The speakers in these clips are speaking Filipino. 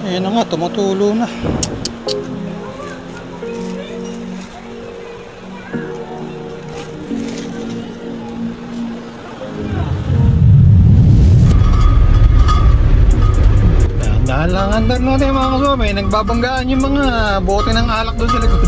Ayan na nga, tumutulo na. Dahan lang andar natin mga kasubay. Nagbabanggaan yung mga bote ng alak doon sa likod.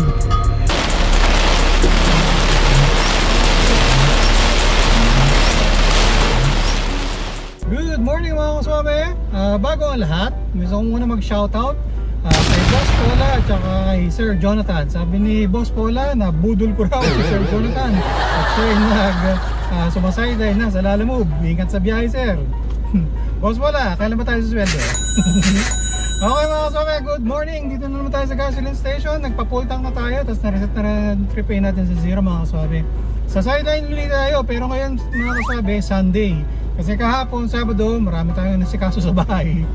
Good morning mga kasubay. Bago ang lahat, gusto ko muna mag-shoutout kay Boss Pola at saka kay Sir Jonathan. Sabi ni Boss Pola na budol ko raw si Sir Jonathan at siya ay sumasay dahil na sa Lalamove. Ingat sa biyahe, sir. Boss Pola, kailan ba tayo susweldo? Okay mga kasama, good morning. Dito na naman tayo sa gasoline station. Nagpa-full tank na tayo, tapos na-reset na trip natin sa zero mga kasama. Sa sideline ulit tayo, pero ngayon mga kasama, Sunday. Kasi kahapon, Sabado, marami tayong nasikaso sa bahay.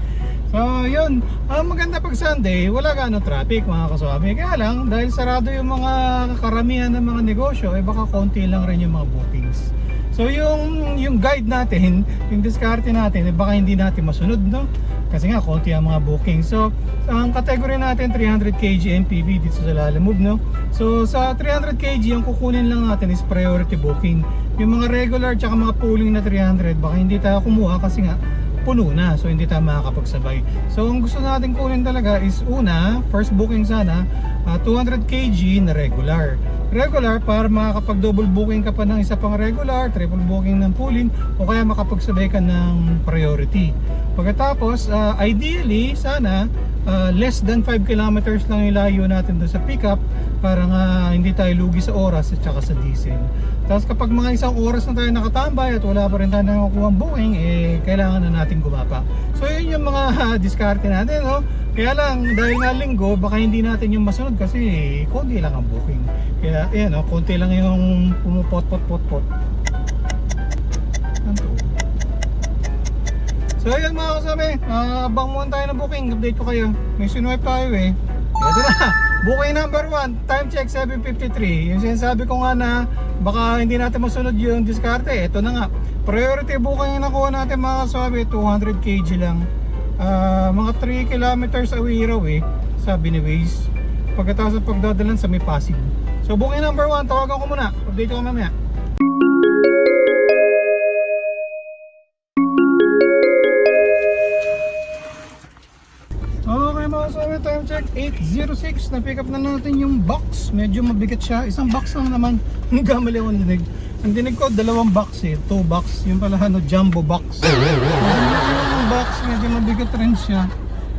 So yun, ang maganda pag Sunday, wala gaano traffic mga kasama. Kaya lang, dahil sarado yung mga karamihan ng mga negosyo, baka konti lang rin yung mga bookings. So yung guide natin, yung diskarte natin, baka hindi natin masunod, no? Kasi nga konti ang mga booking. So ang category natin 300 kg MPV dito sa Lalamove, no? So sa 300 kg ang kukunin lang natin is priority booking. Yung mga regular tsaka mga pooling na 300, baka hindi tayo kumuha kasi nga puno na, so hindi tayo makakapagsabay. So ang gusto natin kunin talaga is una, first booking sana, 200 kg na regular para makakapag double booking ka pa ng isa pang regular, triple booking ng pooling, o kaya makapagsabay ka ng priority. Pagkatapos ideally sana less than 5 kilometers lang yung layo natin doon sa pickup para nga hindi tayo lugi sa oras at saka sa diesel. Tapos kapag mga isang oras na tayo nakatambay at wala pa rin tayo nakukuha ang booking, kailangan na natin gumapa. So yun yung mga diskarte natin, no? Kaya lang dahil nga linggo, baka hindi natin yung masunod kasi konti lang ang booking. Kaya ayan, no? Konti lang yung pumupot-pot-pot-pot. So ayan mga kasama, bang muna tayo ng booking, update ko kayo. May sinuwipe tayo Ito na, booking number 1, time check 7:53. Yung sinasabi ko nga na baka hindi natin masunod yung diskarte, ito na nga. Priority booking yung nakuha natin mga kasama, 200 kg lang. Mga 3 kilometers away raw sabi ni Waze. Pagkatapos ng pagdadalan sa may Pasig. So booking number 1, tawagan ko muna, update ko mamaya. Okay mga kasama, time check 8:06. Na-pick up na natin yung box. Medyo mabigat siya, isang box lang naman. Gamali ako dinig. Ang dinig ko, 2 box 2 box. Yung pala jumbo box. Yung box, medyo mabigat rin siya.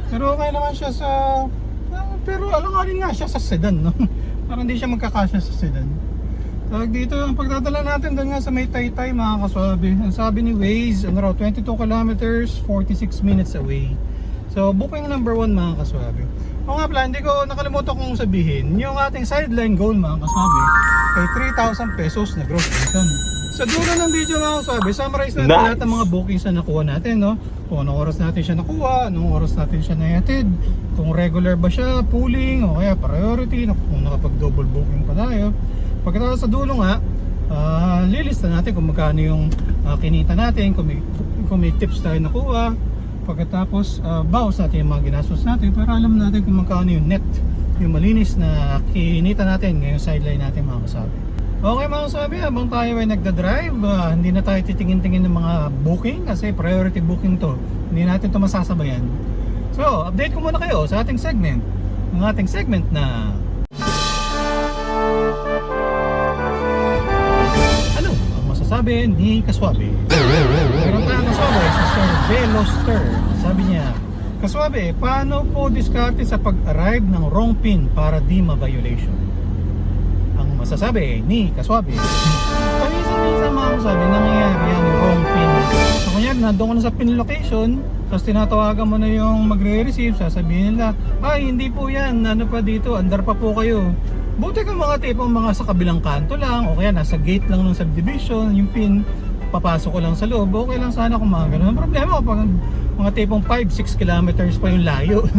Pero okay naman siya sa... pero alang-aling nga siya sa sedan, no? Parang hindi siya magkakasya sa sedan. Tawag dito, ang pagdadala natin doon nga sa may Taytay mga kaswabe. Ang sabi ni Waze, 22 kilometers, 46 minutes away. So booking number 1 mga kaswabe. O nga pala, hindi ko nakalimutan kong sabihin, yung ating sideline goal mga kaswabe ay 3,000 pesos na gross income. Sa dulo ng video mga kaswabe, summarize natin lahat ng mga bookings na nakuha natin, no? Kung anong oras natin siya nakuha, anong oras natin siya nahatid, kung regular ba siya, pooling, o kaya priority, kung nakapag double booking pa tayo. Pagkatapos sa dulo nga, lilista natin kung magkano yung kinita natin, kung may tips tayo nakuha. Pagkatapos bawas natin yung mga ginastos natin para alam natin kung magkano yung net, yung malinis na kinita natin ngayong sideline natin mga kasabi. Okay mga kasabi, habang tayo ay nagdadrive, hindi na tayo titingin-tingin ng mga booking kasi priority booking to, hindi natin to masasabayan. So update ko muna kayo sa ating segment, ang ating segment na ano ang masasabi ni Kaswabe. Meron tayong kaswabe si Sir Veloster. Sabi niya, kaswabe, paano po diskarte sa pag-arrive ng wrong pin para di ma-violation? Ang masasabi ni kaswabe, paminsan-minsan mga kaswabe, nangyayari yan yung wrong pin. So kunyari, nandun ka na sa pin location, tapos tinatawagan mo na yung magre-receive, sasabihin nila, ay hindi po yan, ano pa dito, andar pa po kayo. Buti kang mga tipong mga sa kabilang kanto lang, o kaya nasa gate lang ng subdivision, yung pin, papasok ko lang sa loob, okay lang sana kung mga ganun. Ang problema kapag mga tipong 5-6 kilometers pa yung layo.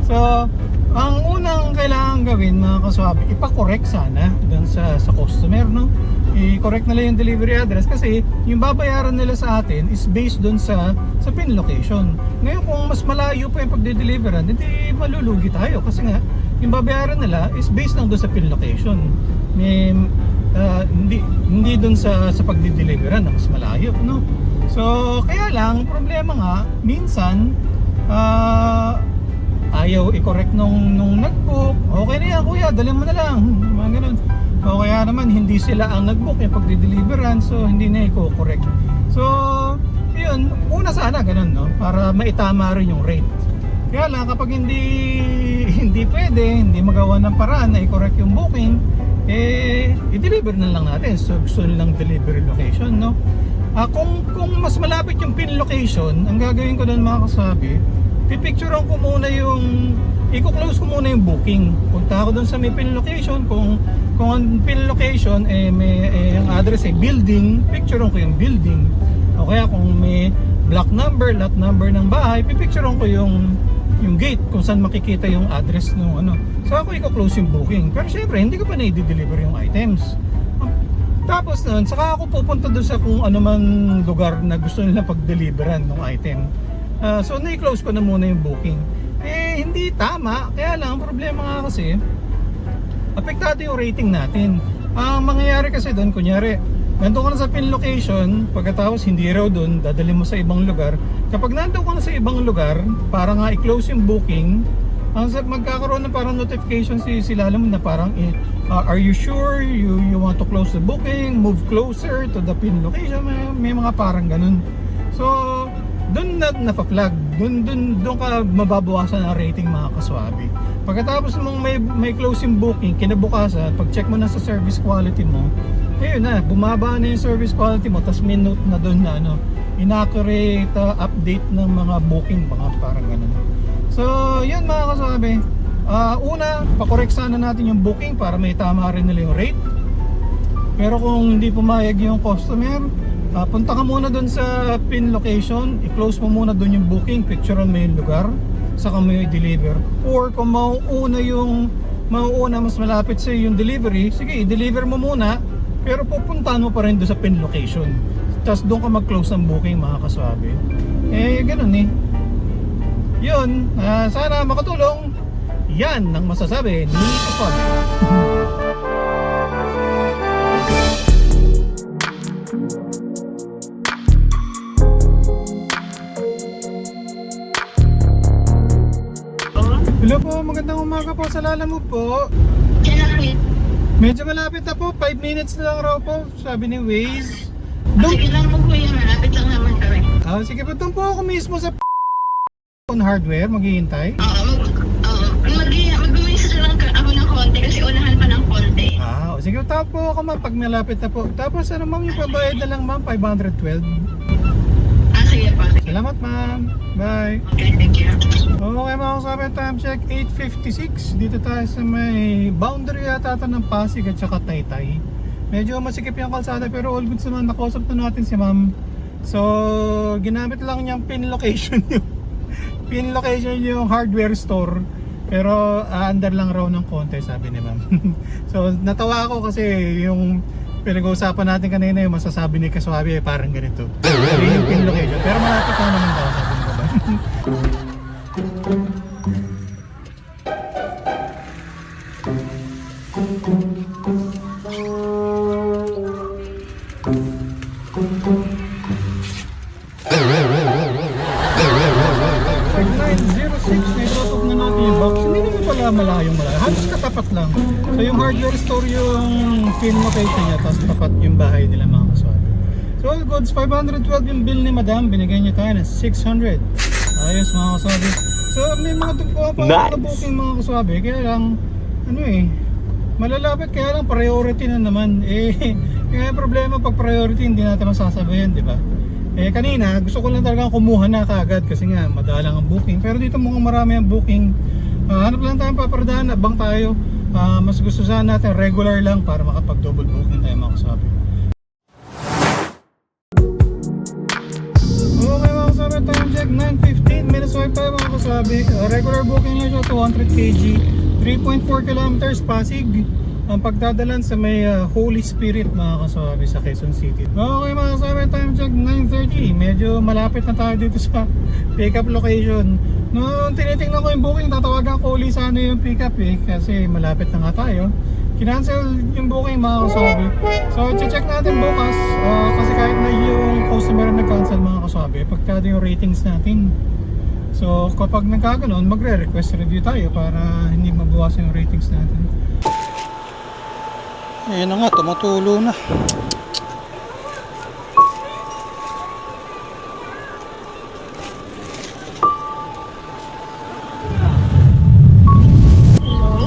So ang unang kailangan gawin mga kaswabe, ipakorek sana dun sa customer, no? i-correct nila yung delivery address kasi yung babayaran nila sa atin is based doon sa pin location. Ngayon kung mas malayo pa yung pagde-deliveran, hindi malulugi tayo kasi nga yung babayaran nila is based lang doon sa pin location. Hindi doon sa pagde-deliveran na mas malayo, no? So kaya lang problema nga minsan ayaw i-correct nung nag-book. Okay na yan kuya, dalhin mo na lang, mga ganun. O kaya naman hindi sila ang nag-book yung pagdi-deliveran, so hindi na i-correct. So yun, una sana ganun, no, para maitama rin yung rate. Kaya lang kapag hindi pwede, hindi magawa ng paraan na i-correct yung booking, i-deliver na lang natin. So gusto nilang delivery location, no. Kung mas malapit yung pin location, ang gagawin ko doon mga kasabi, pipicturean ko muna i-close ko muna yung booking. Punta ako doon sa may pin location. Kung ang pin location ang address ay building, picturean ko yung building. O kaya kung may block number, lot number ng bahay, pipicturean ko yung gate kung saan makikita yung address ng ano. So ako i-close yung booking. Pero syempre hindi ko pa na i-deliver yung items. Tapos noon, saka ako pupunta doon sa kung ano man lugar na gusto nila pag-deliveran ng item. So na-close ko na muna yung booking. Hindi tama. Kaya lang, problema nga kasi apektado yung rating natin. Ang mangyayari kasi doon, kunyari nandun ka na sa pin location, pagkatapos hindi raw doon, dadalhin mo sa ibang lugar. Kapag nandun ka na sa ibang lugar, para nga i-close yung booking, magkakaroon ng parang notification sila alam na parang are you sure you want to close the booking, move closer to the pin location, may mga parang ganun. So doon napaplag, doon ka mababawasan ang rating mga kaswabe. Pagkatapos mong may closing booking, kinabukasan, pag check mo na sa service quality mo, ayun na, bumaba na yung service quality mo, tapos may note na doon na inaccurate update ng mga booking, mga parang ganun. So yun mga kaswabe, una, pakorek sana natin yung booking para may tama rin nila yung rate. Pero kung hindi pumayag yung customer, punta ka muna doon sa pin location, i-close mo muna doon yung booking, picturean mo yung lugar, saka mo yung i-deliver. Or kung mauuna mas malapit sa yung delivery, sige, i-deliver mo muna, pero pupuntahan mo pa rin doon sa pin location. Tapos doon ka mag-close ng booking mga kaswabe. Ganun Yun, sana makatulong. Yan ang masasabi ni Kaswabe. Hello po, magandang umaga po sa Lalamove po. Medyo malapit na po, 5 minutes na lang raw po, sabi ni Waze. Sige lang po kuya, malapit lang naman kami. Sige po, doon po ako mismo sa hardware, maghihintay. Mag-umis lang ako ng konti kasi unahan pa ng konti. Sige, tapos po ako ma'am, pag malapit na po. Tapos ano ma'am, yung pabayad na lang ma'am, 512. Sige po. Salamat ma'am, bye. Okay, thank you. Okay mga kasabi, time check 8:56. Dito tayo sa may boundary yata ito ng Pasig at saka Taytay. Medyo masikip yung kalsada pero all goods naman. Nakausap na natin si ma'am. So ginamit lang niyang pin location yung hardware store. Pero under lang raw ng konti, sabi ni ma'am. So natawa ako kasi yung pinag-uusapan natin kanina, yung masasabi ni Kaswabe parang ganito. Yung pin location. Pero malapit lang naman daw, sabi ni ma'am. Malayong. Halos katapat lang. So yung hardware store yung pin location niya, tapos tapat yung bahay nila mga kaswabe. So all goods, 512 yung bill ni madam, binigay niya tayo ng 600. Ayos mga kaswabe. So may mga na booking mga kaswabe, kaya lang malalapit, kaya lang priority na naman. Kaya problema pag priority hindi natin masasabayan, di ba? Kanina gusto ko lang talagang kumuha na kaagad kasi nga madalang ang booking, pero dito mukhang marami ang booking. Hanap lang tayong paparadahan, abang tayo. Mas gusto sana natin regular lang para makapag double booking tayo mga kasabi. Okay mga kasabi, time check 9:15, minutes away tayo mga kasabi. Regular booking nyo siya 200 kg, 3.4 kilometers Pasig. ang pagdadalan sa may Holy Spirit mga kaswabe sa Quezon City. Okay mga kaswabe, time check 9:30. Medyo malapit na tayo dito sa pick up location. Nung tinitingnan ko yung booking, tatawagan ko ulit sana yung pick up kasi malapit na nga tayo. Kinancel yung booking mga kaswabe. So check natin bukas kasi kahit na yung customer na nag-cancel mga kaswabe, pagka yung ratings natin. So kapag nagkaganon, magre-request review tayo para hindi mabawasan yung ratings natin. Ayan na nga, tumutulo na.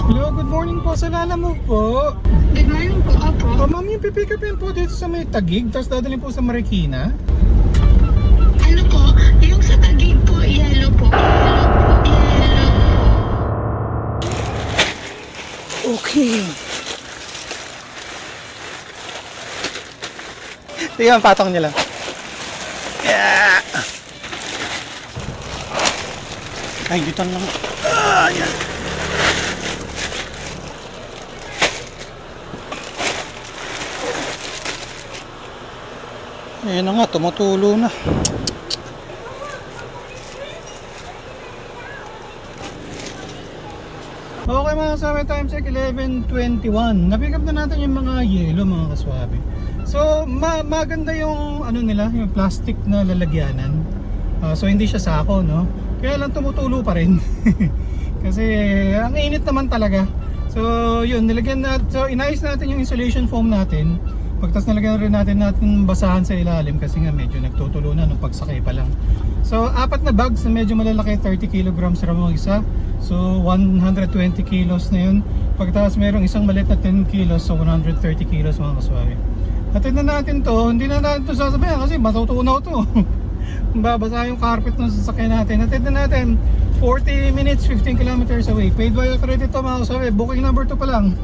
Hello, good morning po sa Lalamove po. Good morning po, opo. Ma'am, yung pipick upin po dito sa may Taguig, tapos dadalhin po sa Marikina. Ano po? Yung sa Taguig po, yellow po. Yellow. Okay. Tingnan, patong niya lang. Yeah. Ay, dito lang. Yan. Ayan na nga, tumutulo na. Okay mga kaswabe, time check 11:21. Na-pick up na natin yung mga yelo mga kaswabe. So maganda yung ano nila, yung plastic na lalagyanan. So hindi siya sako, no? Kaya lang tumutulo pa rin. Kasi ang init naman talaga. So yun, nilagyan natin, so inayos natin yung insulation foam natin. Pagtas nalagyan rin natin basahan sa ilalim kasi nga medyo nagtutulo na nung pagsakay pa lang. So 4 na bags na medyo malalaki, 30 kilograms raw isa. So 120 kilos na yun. Pagkatapos merong isang maliit na 10 kilos, so 130 kilos mga kaswabe. Atid na natin to, hindi na natin to sasabihan kasi matutunaw to. Babasa yung carpet ng sasakyan natin. Atid na natin 40 minutes, 15 kilometers away. Paid by credit to mga kaswabe. Booking number 2 pa lang.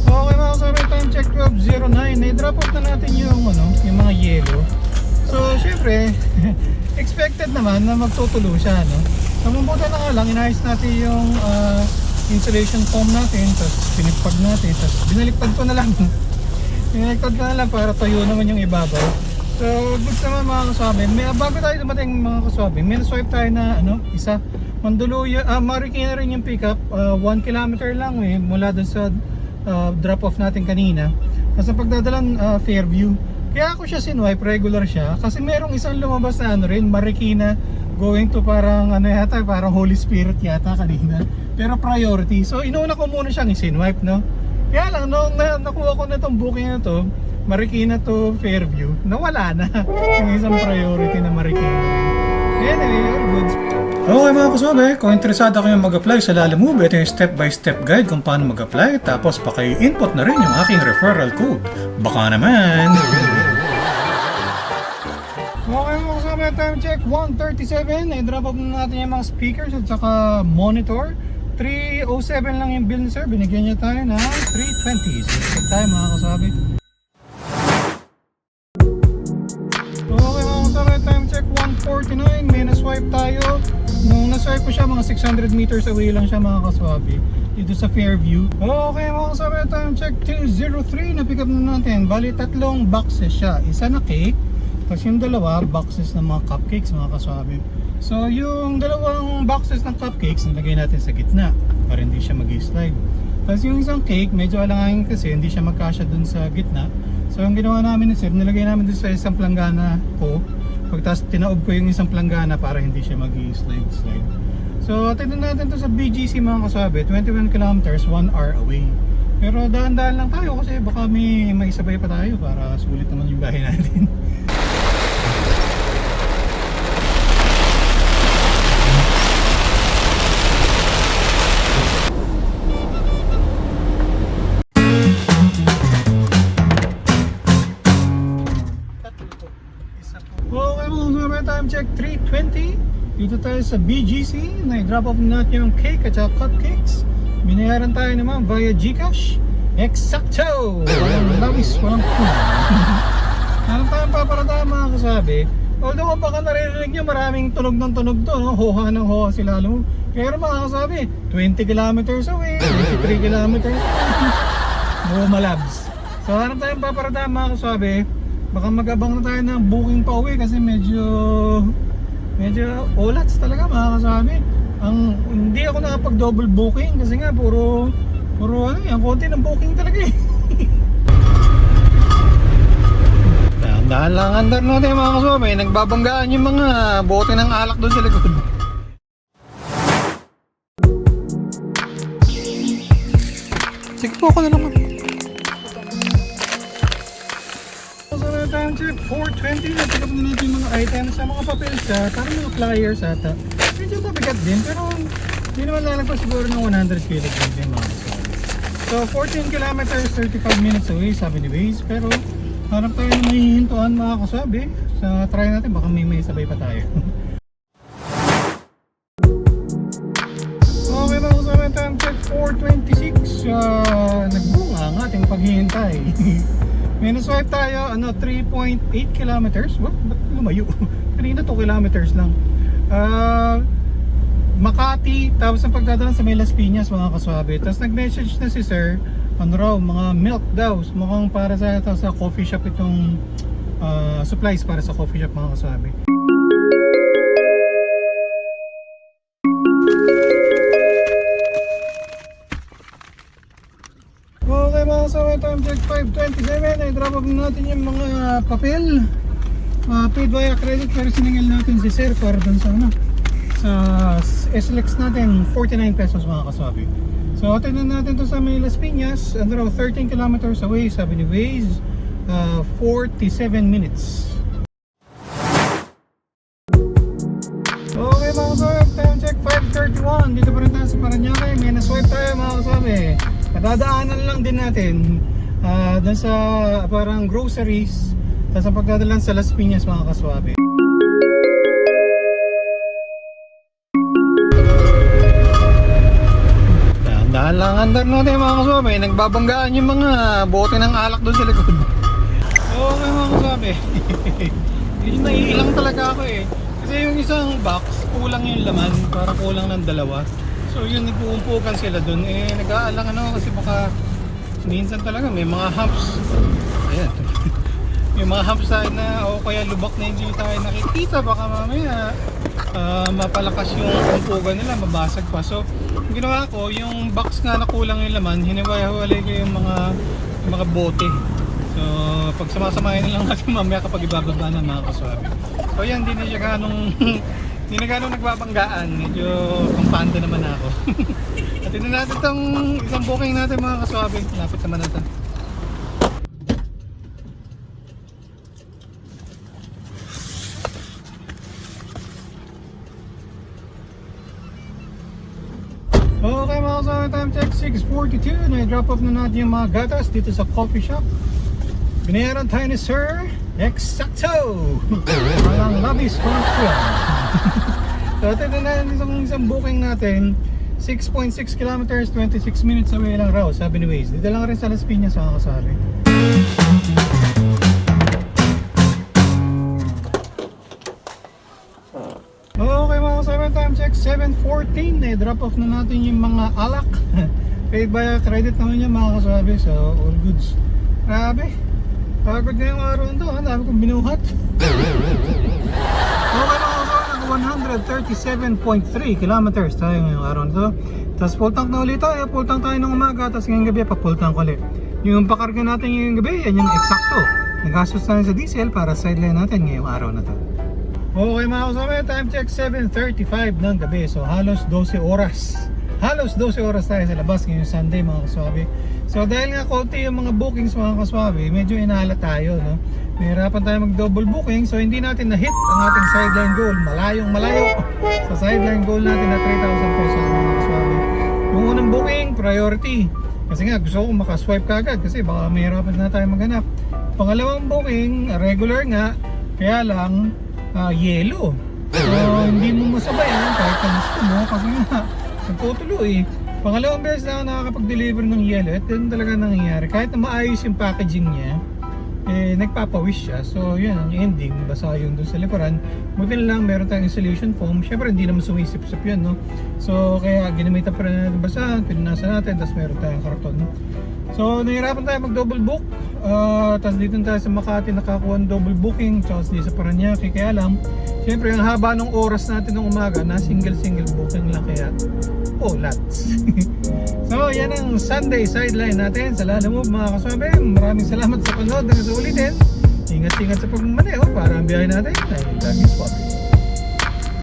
Okay mga kaswabe, time check 12:09. Na-drop off na natin yung mga yelo. So syempre expected naman na magtutulo siya, no? So mabuti na nga lang, inayos natin yung insulation foam natin, tapos pinipag natin, tapos binaliktad ko na lang. Binaliktad ko na lang para tayo naman yung ibabaw. So goods naman mga kaswabe. Bago tayo dumating mga kaswabe, may swipe tayo na isa. Manduluya, Marikina rin yung pickup, 1 kilometer lang mula dun sa drop off natin kanina. Tapos ang pagdadalan Fairview. Kaya ako siya sinwipe, regular siya kasi merong isang lumabas na rin, Marikina going to parang parang Holy Spirit yata kanina, pero priority. So inuna ko muna siyang isinwipe, no? Kaya lang nung nakuha ko na itong booking na to, Marikina to Fairview, nawala na yung isang priority na Marikina. Anyway, all goods. Okay mga kaswabe, kung interesado kayo mag-apply sa Lalamove, ito yung step-by-step guide kung paano mag-apply. Tapos paki-input na rin yung aking referral code. Baka naman! Okay mga kaswabe, time check 1:37. I-drop off na natin yung mga speakers at saka monitor. 307 lang yung bill ni sir, binigyan niya tayo na 320. So check tayo mga kaswabe. Okay mga kaswabe, time check 1:49. May na-swipe tayo. Nung na-swipe ko siya, mga 600 meters away lang siya mga kaswabe, dito sa Fairview. Okay mga kaswabe, time check 2:03. Na-pick up na natin. Bali 3 boxes siya. Isa na cake, tapos yung 2 boxes ng mga cupcakes mga kaswabe. So yung 2 boxes ng cupcakes nilagay natin sa gitna para hindi siya mag-slide. Tapos yung isang cake, medyo alangangin kasi hindi siya magkasya dun sa gitna. So ang ginawa namin ni sir, nilagay namin dun sa isang planggana ko. Pagtas tinaob ko yung isang planggana para hindi siya mag-slide. So atid natin to sa BGC mga kaswabe, 21 kilometers, 1 hour away. Pero dahan-dahan lang tayo kasi baka may isabay pa tayo para sulit naman yung bahay natin. Okay mga kaswabe, time check 3:20. Dito tayo sa BGC. Na-drop off natin yung cake at saka cupcakes. Binayaran tayo naman via Gcash. Exacto! Walang labis, walang food. Meron tayong paparadaan mga kasabi. Although baka naririnig nyo maraming tunog ng tunog to, no? Hoha ng hoha sila lalo. Pero mga kasabi, 20 kilometers away, 23 kilometers away. Bumalabs. So meron tayong paparadaan mga kasabi. Baka mag-abang na tayo ng booking pa uwi kasi medyo olats talaga mga kasabi. Hindi ako nakapag-double booking kasi nga puro ano yan, konti ng booking talaga eh. Dahan lang andar natin mga kasabi, nagbabanggaan yung mga bote ng alak doon sa likod. Sige po ako na naman. So na time check, 4:20 na pick up na natin yung mga items sa mga papel siya, parang mga flyers ata. Medyo mabigat din pero hindi naman lalagpas siguro ng 100 kilograms din mga kasabi. So 14 kilometers, 35 minutes away sabi ni Waze, pero harap tayo na mahihintuan mga kasabi. So try natin, baka may sabay pa tayo. Okay mga kasabi, time check 4:26. Nagbunga ang ating paghihintay. Minus-swipe tayo, 3.8 kilometers. Ba't lumayo? Kanina 2 kilometers lang. Makati, tapos ang pagdadala sa may Las Piñas mga kaswabe. Tapos nag-message na si sir, mga milk daw. Mukhang para sa coffee shop itong supplies para sa coffee shop mga kaswabe. Okay mga kaswabe, time check 5:27. Ay drop off natin yung mga papel. Paid via credit pero siningil natin si sir para dun sa sa SLX natin 49 pesos mga kaswabe. So tingnan natin to sa may Las Piñas, 13 kilometers away sabi ni Waze, 47 minutes. Okay mga kaswabe, time check 5:31. Dito pa rin tayo sa Parañaque, may na-swipe tayo mga kaswabe. Nadadaanan lang din natin dun sa parang groceries, tapos ang pagdadalan sa Las Piñas mga kaswabe. Dahan lang andar natin mga kaswabe, nagbabanggaan yung mga bote ng alak doon sa likod. Okay mga kaswabe. Naiilang talaga ako eh. Kasi yung isang box, kulang yung laman, para kulang ng dalawa. So yun, nagpuumpukan sila doon. Nag-aalang kasi baka minsan talaga may mga humps. Ayan. Yung mga humps tayo na o kaya lubak na hindi tayo nakikita, baka mamaya mapalakas yung umpugan nila, mabasag pa. So yung ginawa ko, yung box nga na kulang yung laman, hiniwalay ko yung mga bote. So pag samasamahin na lang natin mamaya kapag ibababa na mga kaswabe. So yan, hindi na gano'ng nagbabanggaan, medyo kampante naman ako. At ito natin itong isang booking natin mga kaswabe, lapit naman natin. Okay mga kaswabe, time check 6:42. Na-drop off na natin yung mga gatas dito sa coffee shop. Binayaran tayo ni Sir Exacto! Walang labis for fuel. So ito na isang booking natin, 6.6 kilometers, 26 minutes away lang raw sabi ni Waze. Dito lang rin sa Las Piñas mga kaswabe. Okay mga kaswabe, time check 7:14. Na-drop off na natin yung mga alak. Paid by credit naman yung mga kaswabe, so all goods. Grabe, pagod ngayong araw nito, dami kong binuhat. Okay mga kaswabe, 137.3 kilometers tayo ngayong araw nito. Tapos full tank na ulit tayo, full tank tayo ng umaga, tapos ngayong gabi pa full tank ulit. Yung pakarga natin ngayong gabi, yan yung eksakto. Nagastos tayo sa diesel para sideline natin ngayong araw na to. Okay mga kaswabe, time check 7:35 ng gabi. So halos 12 oras. Halos 12 oras tayo sa labas ngayong Sunday mga kaswabe. So dahil nga konti yung mga bookings mga kaswabe, medyo inahala tayo, no? Mahirapan tayo mag-double booking, so hindi natin na-hit ang ating sideline goal. Malayong malayo sa sideline goal natin na 3,000 pesos mga kaswabe. Yung unang booking, priority. Kasi nga gusto ko makaswipe kagad kasi baka mahirapan na tayo maghanap. Pangalawang booking, regular nga, kaya lang yellow. So hindi mo masabay kahit na gusto mo kasi nga nagtutuloy. Pangalawang beses na ako nakakapag-deliver ng yellow at yun talaga nangyayari. Kahit na maayos yung packaging niya, nagpapawis siya. So yun, yung ending, basa yung doon sa likuran. Buti na lang meron tayong insulation foam. Syempre hindi naman sumisip-sip yun, no? So kaya ginamitan pa rin natin basahan, pinunasan natin, tapos meron tayong karton. So nahirapan tayo mag double book. Tapos dito tayo sa Makati nakakuha ng double booking. Tapos dito sa Paranaque, kaya lang syempre ang haba ng oras natin ng umaga na single booking lang, kaya lots. So yan ang Sunday sideline natin sa Lala Move mga kasabi. Maraming salamat sa panood. Hanggang sa ulitin, ingat-ingat sa pagmamaneho para ang biyahe natin ay laging swabe.